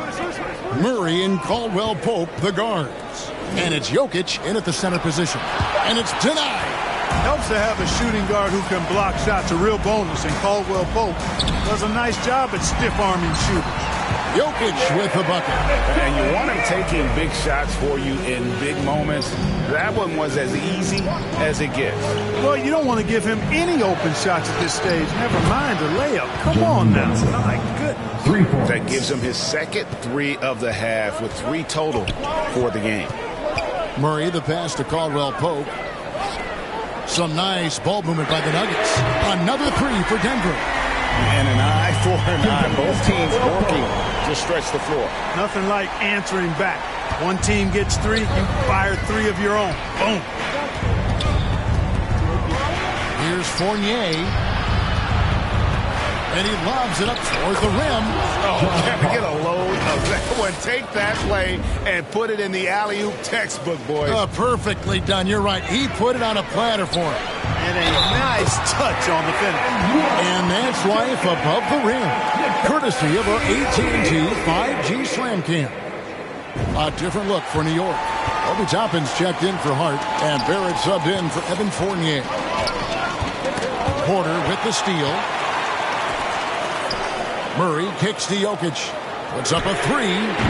[SPEAKER 1] Murray and Caldwell Pope, the guards. And it's Jokic in at the center position. And it's denied.
[SPEAKER 3] Helps to have a shooting guard who can block shots, a real bonus, and Caldwell Pope does a nice job at stiff-arming shooters.
[SPEAKER 1] Jokic with the bucket.
[SPEAKER 6] And you want him taking big shots for you in big moments. That one was as easy as it gets.
[SPEAKER 3] Well, you don't want to give him any open shots at this stage. Never mind a layup. Come on now. My goodness.
[SPEAKER 11] 3 points.
[SPEAKER 6] That gives him his second 3 of the half with 3 total for the game.
[SPEAKER 1] Murray, the pass to Caldwell Pope. Some nice ball movement by the Nuggets. Another 3 for Denver.
[SPEAKER 6] And an eye for an eye. Both teams working to stretch the floor.
[SPEAKER 3] Nothing like answering back. One team gets 3, you fire 3 of your own. Boom.
[SPEAKER 1] Here's Fournier. And he lobs it up towards the rim.
[SPEAKER 6] Oh, can we get a load of that one? Take that play and put it in the alley-oop textbook, boys.
[SPEAKER 1] Perfectly done. You're right. He put it on a platter for him.
[SPEAKER 3] And a nice touch on the finish.
[SPEAKER 1] And that's life above the rim. Courtesy of our AT&T 5G Slam Cam. A different look for New York. Obi Toppin's checked in for Hart. And Barrett subbed in for Evan Fournier. Porter with the steal. Murray kicks to Jokic. Puts up a 3.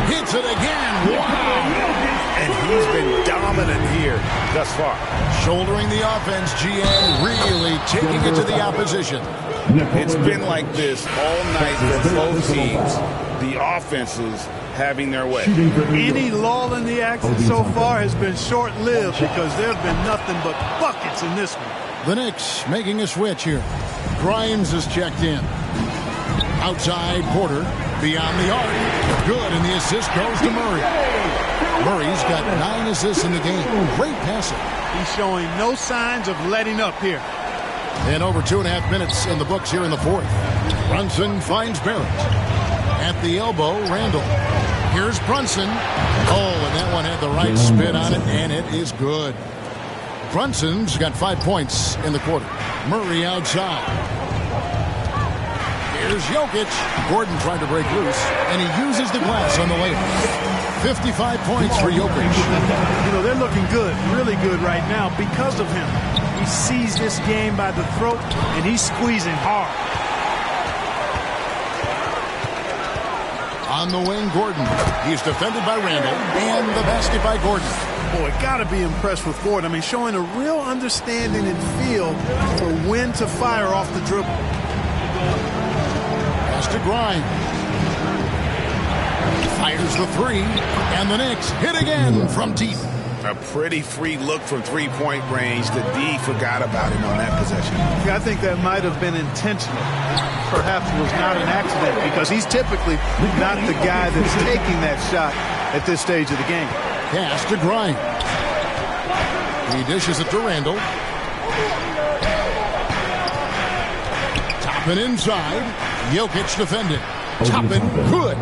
[SPEAKER 1] Hits it again. Wow.
[SPEAKER 6] And he's been dominant here thus far.
[SPEAKER 1] Shouldering the offense, GA really taking it to the opposition.
[SPEAKER 6] It's been like this all night for both teams. The offenses having their way.
[SPEAKER 3] Any lull in the action so far has been short-lived because there have been nothing but buckets in this one.
[SPEAKER 1] The Knicks making a switch here. Grimes is checked in. Outside, Porter, beyond the arc. Good, and the assist goes to Murray. Murray's got 9 assists in the game. Great passing.
[SPEAKER 3] He's showing no signs of letting up here.
[SPEAKER 1] And over 2.5 minutes in the books here in the fourth. Brunson finds Barrett. At the elbow, Randall. Here's Brunson. Oh, and that one had the right spin on it, and it is good. Brunson's got 5 points in the quarter. Murray outside. Here's Jokic. Gordon trying to break loose, and he uses the glass on the layup. 55 points for Jokic.
[SPEAKER 3] You know, they're looking good, really good right now because of him. He sees this game by the throat, and he's squeezing hard.
[SPEAKER 1] On the wing, Gordon. He's defended by Randall, and the basket by Gordon.
[SPEAKER 3] Boy, got to be impressed with Gordon. I mean, showing a real understanding and feel for when to fire off the dribble.
[SPEAKER 1] Pass to Grimes. Fires the 3, and the Knicks hit again from deep.
[SPEAKER 6] A pretty free look from three-point range. The D forgot about it on that possession.
[SPEAKER 3] Yeah, I think that might have been intentional. Perhaps it was not an accident because he's typically not the guy that's taking that shot at this stage of the game.
[SPEAKER 1] Pass to Grimes. He dishes it to Randall. Toppin inside. Jokic defended. chopping, good.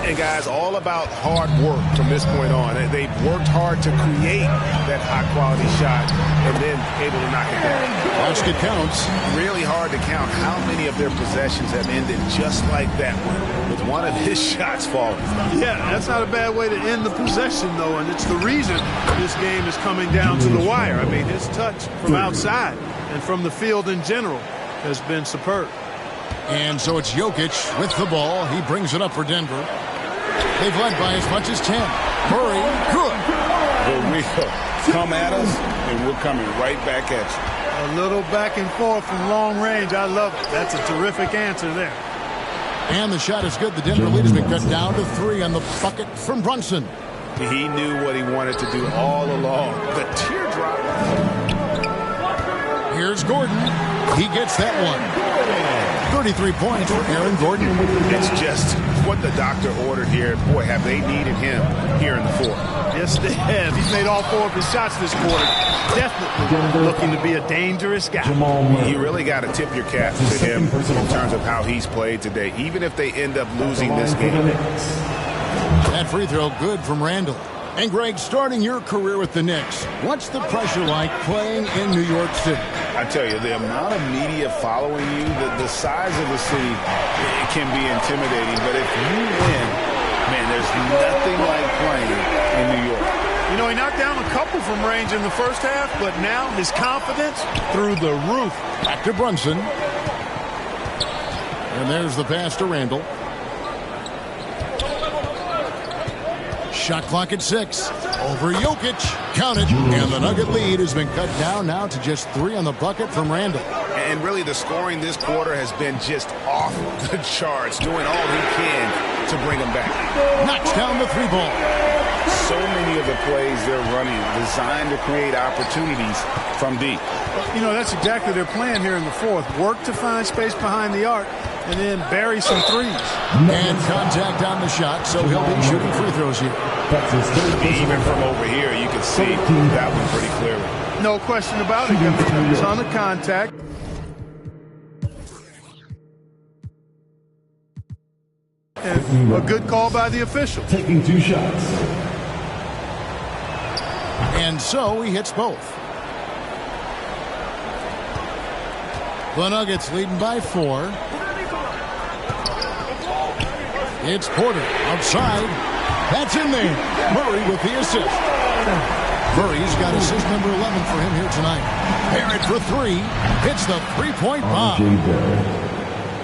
[SPEAKER 6] And guys, all about hard work from this point on. They've worked hard to create that high-quality shot and then able to knock it down.
[SPEAKER 1] Basket counts.
[SPEAKER 6] Really hard to count how many of their possessions have ended just like that one, with one of his shots falling.
[SPEAKER 3] Yeah, that's not a bad way to end the possession, though, and it's the reason this game is coming down to the wire. I mean, his touch from outside and from the field in general has been superb.
[SPEAKER 1] And so it's Jokic with the ball. He brings it up for Denver. They've led by as much as 10. Murray, good.
[SPEAKER 4] For real. Come at us, and we're coming right back at you.
[SPEAKER 3] A little back and forth from long range. I love it. That's a terrific answer there.
[SPEAKER 1] And the shot is good. The Denver lead has been cut down to 3 on the bucket from Brunson.
[SPEAKER 6] He knew what he wanted to do all along. The teardrop.
[SPEAKER 1] Here's Gordon. He gets that one. 33 points for Aaron Gordon.
[SPEAKER 6] It's just what the doctor ordered here. Boy, have they needed him here in the fourth.
[SPEAKER 3] Yes, they have. He's made all 4 of his shots this quarter. Definitely looking to be a dangerous guy.
[SPEAKER 6] You really got to tip your cap to him in terms of how he's played today, even if they end up losing this game.
[SPEAKER 1] That free throw good from Randall. And Greg, starting your career with the Knicks, what's the pressure like playing in New York City?
[SPEAKER 4] I tell you, the amount of media following you, the size of the city, it can be intimidating. But if you win, man, there's nothing like playing in New York.
[SPEAKER 3] You know, he knocked down a couple from range in the first half, but now his confidence through the roof.
[SPEAKER 1] Back to Brunson. And there's the pass to Randall. Shot clock at 6. Over Jokic. Count it. And the Nugget lead has been cut down now to just 3 on the bucket from Randall.
[SPEAKER 6] And really the scoring this quarter has been just off the charts, doing all he can to bring them back.
[SPEAKER 1] Knocks down the 3 ball.
[SPEAKER 4] So many of the plays they're running designed to create opportunities from deep.
[SPEAKER 3] You know, that's exactly their plan here in the fourth. Work to find space behind the arc and then bury some threes.
[SPEAKER 1] And contact on the shot, so he'll be shooting free throws here.
[SPEAKER 6] Even from over here, you can see that one pretty clearly.
[SPEAKER 3] No question about it. A ton of contact. And a good call by the official.
[SPEAKER 11] Taking 2 shots.
[SPEAKER 1] And so he hits both. The Nuggets leading by 4. It's Porter outside. That's in there. Murray with the assist. Murray's got assist number 11 for him here tonight. Barrett for 3. Hits the 3-point bomb.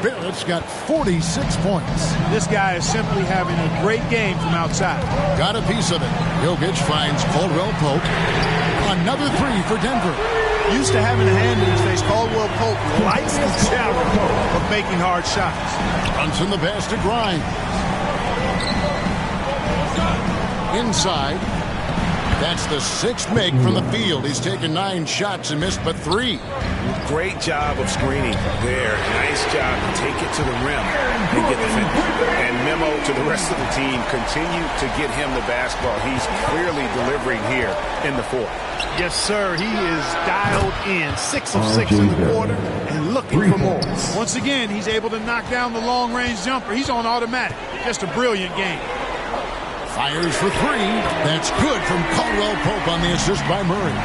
[SPEAKER 1] Barrett's got 46 points.
[SPEAKER 3] This guy is simply having a great game from outside.
[SPEAKER 1] Got a piece of it. Jokic finds Caldwell Pope. Another 3 for Denver.
[SPEAKER 3] Used to having a hand in his face, Caldwell Pope lights the challenge of making hard shots.
[SPEAKER 1] Brunson the pass to Grimes. Inside. That's the 6th make from the field. He's taken 9 shots and missed but 3.
[SPEAKER 6] Great job of screening there. Nice job to take it to the rim and get the finish. And memo to the rest of the team, continue to get him the basketball. He's clearly delivering here in the fourth.
[SPEAKER 3] Yes, sir. He is dialed in. 6 of 6 in the quarter and looking for more. Once again, he's able to knock down the long-range jumper. He's on automatic. Just a brilliant game.
[SPEAKER 1] Fires for 3. That's good from Caldwell Pope on the assist by Murray.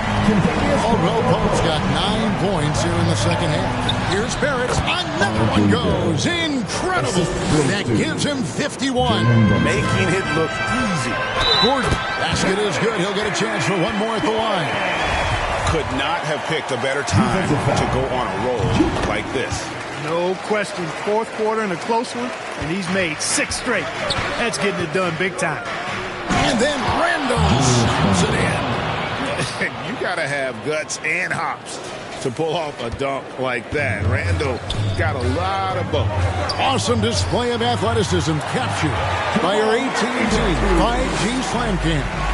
[SPEAKER 1] Caldwell Pope's got 9 points here in the second half. Here's Barrett. Another one goes. Incredible. That gives him 51.
[SPEAKER 6] Making it look easy.
[SPEAKER 1] Gordon. Basket is good. He'll get a chance for one more at the line.
[SPEAKER 6] Could not have picked a better time to go on a roll like this.
[SPEAKER 3] No question. Fourth quarter and a close one, and he's made 6 straight. That's getting it done big time.
[SPEAKER 1] And then Randall slams it in.
[SPEAKER 6] You got to have guts and hops to pull off a dunk like that. Randall got a lot of both.
[SPEAKER 1] Awesome display of athleticism captured by our AT&T 5G Slam Cam.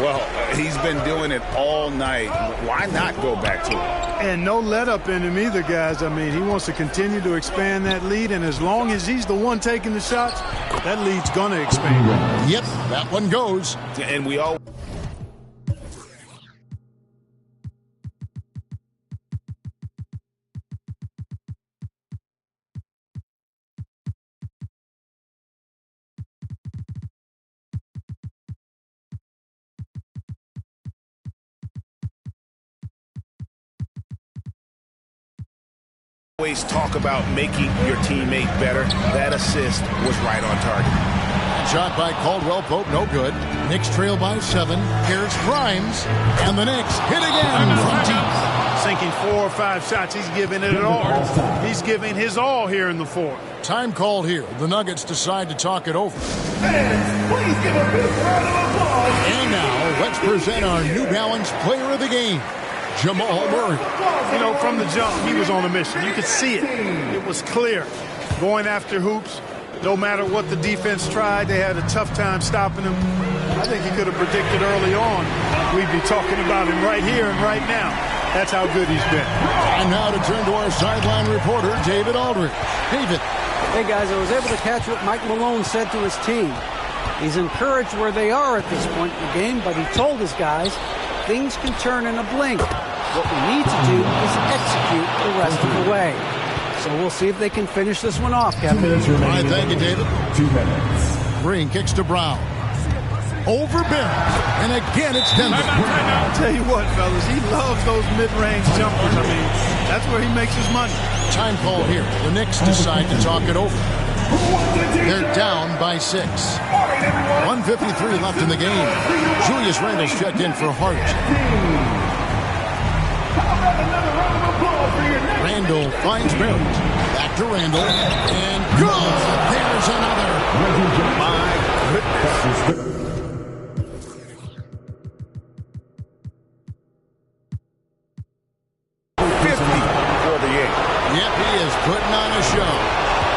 [SPEAKER 6] Well, he's been doing it all night. Why not go back to it?
[SPEAKER 3] And no let up in him either, guys. I mean, he wants to continue to expand that lead, and as long as he's the one taking the shots, that lead's going to expand.
[SPEAKER 1] Yep, that one goes.
[SPEAKER 6] And we all Always talk about making your teammate better. That assist was right on target.
[SPEAKER 1] Shot by Caldwell Pope, no good. Knicks trail by 7. Here's Grimes, and the Knicks hit again from deep.
[SPEAKER 3] Sinking 4 or 5 shots. He's giving it all. He's giving his all here in the fourth.
[SPEAKER 1] Time called here. The Nuggets decide to talk it over.
[SPEAKER 12] Fans, please give a big round of applause.
[SPEAKER 1] And now, let's present our New Balance Player of the Game, Jamal Murray.
[SPEAKER 3] You know, from the jump, he was on a mission. You could see it. It was clear. Going after hoops, no matter what the defense tried, they had a tough time stopping him. I think he could have predicted early on we'd be talking about him right here and right now. That's how good he's been.
[SPEAKER 1] And now to turn to our sideline reporter, David Aldridge. David.
[SPEAKER 5] Hey, guys, I was able to catch what Mike Malone said to his team. He's encouraged where they are at this point in the game, but he told his guys things can turn in a blink. What we need to do is execute the rest of the way. So we'll see if they can finish this one off, Kevin.
[SPEAKER 11] 2 minutes remaining.
[SPEAKER 1] All right, thank you, David.
[SPEAKER 11] 2 minutes.
[SPEAKER 1] Green kicks to Brown. Over Barrett. And again, it's Denver.
[SPEAKER 3] I'll tell you what, fellas, he loves those mid-range jumpers. I mean, that's where he makes his money.
[SPEAKER 1] Time call here. The Knicks decide to talk it over. They're down by 6. 1:53 left in the game. Julius Randle's checked in for Hart. Randle finds Barrett. Back to Randle. And good. There's another.
[SPEAKER 6] My goodness. 50 for the game.
[SPEAKER 1] Yep, he is putting on a show.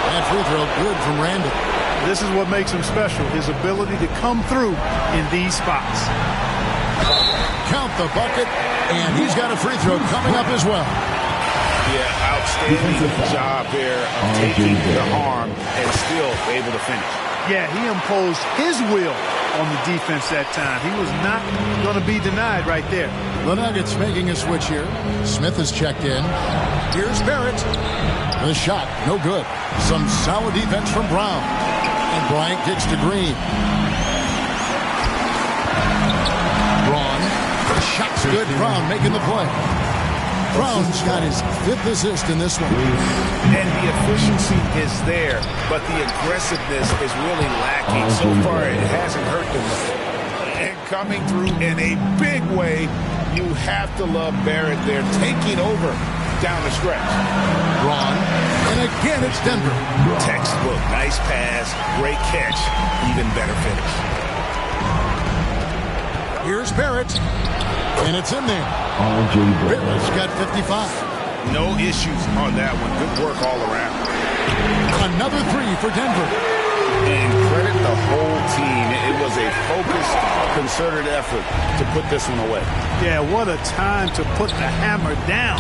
[SPEAKER 1] That free throw good from Randle.
[SPEAKER 3] This is what makes him special, his ability to come through in these spots.
[SPEAKER 1] Count the bucket, and he's got a free throw coming up as well.
[SPEAKER 6] Yeah, outstanding job there of taking the harm and still able to finish.
[SPEAKER 3] Yeah, he imposed his will on the defense that time. He was not going to be denied right there.
[SPEAKER 1] The Nuggets making a switch here. Smith is checked in. Here's Barrett. The shot, no good. Some solid defense from Brown. And Bryant kicks to Green. Braun. The shot's good. Brown making the play. Brown's got his 5th assist in this one.
[SPEAKER 6] And the efficiency is there, but the aggressiveness is really lacking. So far, it hasn't hurt them. And coming through in a big way, you have to love Barrett there, taking over down the stretch.
[SPEAKER 1] Braun. And again, it's Denver.
[SPEAKER 6] Textbook. Nice pass. Great catch. Even better finish.
[SPEAKER 1] Here's Barrett. And it's in there. Barrett's got 55.
[SPEAKER 6] No issues on that one. Good work all around.
[SPEAKER 1] Another 3 for Denver.
[SPEAKER 6] And credit the whole team. It was a focused, concerted effort to put this one away.
[SPEAKER 3] Yeah, what a time to put the hammer down.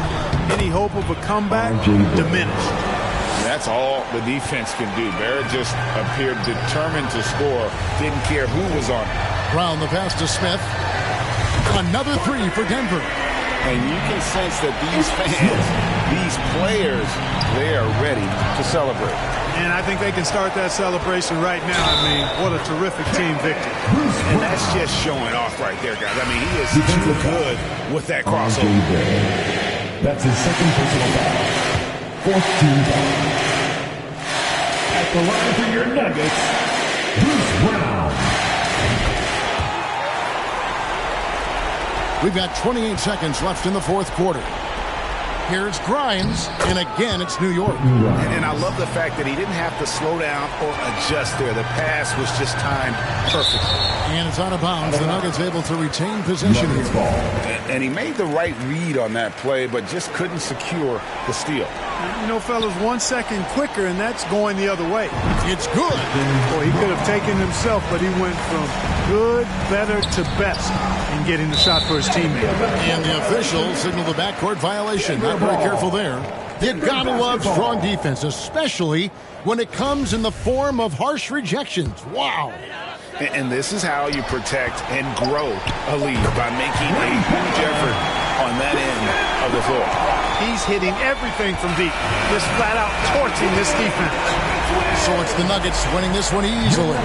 [SPEAKER 3] Any hope of a comeback diminished.
[SPEAKER 6] That's all the defense can do. Barrett just appeared determined to score. Didn't care who was on it.
[SPEAKER 1] Brown the pass to Smith. Another 3 for Denver.
[SPEAKER 6] And you can sense that these fans, these players, they are ready to celebrate.
[SPEAKER 3] And I think they can start that celebration right now. I mean, what a terrific team victory.
[SPEAKER 6] And that's just showing off right there, guys. I mean, he is too good with that crossover.
[SPEAKER 11] That's his second personal foul. 4th team foul. At the line for your Nuggets, Bruce Brown.
[SPEAKER 1] We've got 28 seconds left in the 4th quarter. Here's Grimes, and again, it's New York.
[SPEAKER 6] And I love the fact that he didn't have to slow down or adjust there. The pass was just timed perfectly.
[SPEAKER 1] And it's out of bounds. The Nuggets able to retain possession here.
[SPEAKER 6] And he made the right read on that play, but just couldn't secure the steal.
[SPEAKER 3] You know, fellas, 1 second quicker, and that's going the other way.
[SPEAKER 1] It's good.
[SPEAKER 3] Boy, he could have taken himself, but he went from good, better to best in getting the shot for his teammate.
[SPEAKER 1] And the official signaled the backcourt violation. Not very careful there. You gotta love strong defense, especially when it comes in the form of harsh rejections. Wow.
[SPEAKER 6] And this is how you protect and grow a lead, by making a huge effort on that end of the floor.
[SPEAKER 3] He's hitting everything from deep, just flat out torching this defense.
[SPEAKER 1] So it's the Nuggets winning this one easily.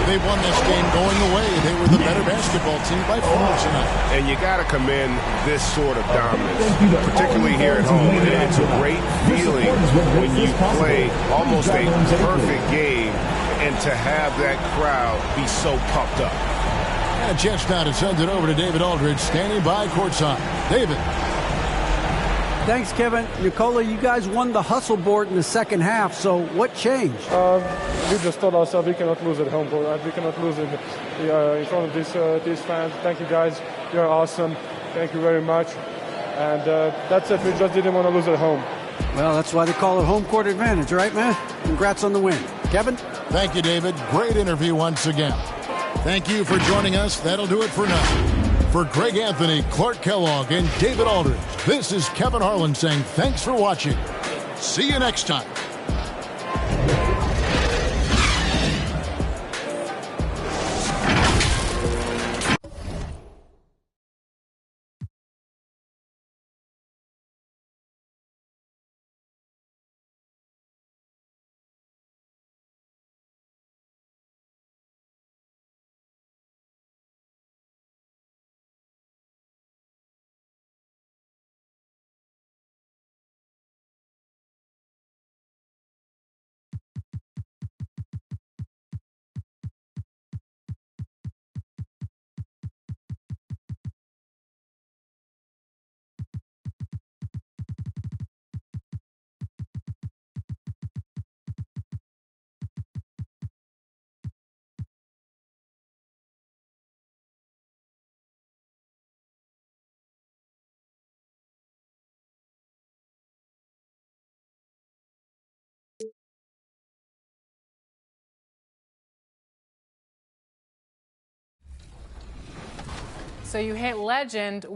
[SPEAKER 1] They won this game going away. They were the better basketball team by 4 tonight.
[SPEAKER 6] And you got to commend this sort of dominance, particularly here at home. It's a great feeling when you play almost a perfect game and to have that crowd be so pumped up.
[SPEAKER 1] And a chance now to send it over to David Aldridge, standing by courtside. David.
[SPEAKER 5] Thanks, Kevin. Nikola, you guys won the hustle board in the second half, so what changed?
[SPEAKER 13] We just told ourselves we cannot lose at home, we cannot lose in front of these fans. Thank you, guys. You're awesome. Thank you very much. And that's it. We just didn't want to lose at home.
[SPEAKER 5] Well, that's why they call it home court advantage, right, man? Congrats on the win. Kevin?
[SPEAKER 1] Thank you, David. Great interview once again. Thank you for joining us. That'll do it for now. For Greg Anthony, Clark Kellogg, and David Aldridge, this is Kevin Harlan saying thanks for watching. See you next time.
[SPEAKER 14] So you hit legend.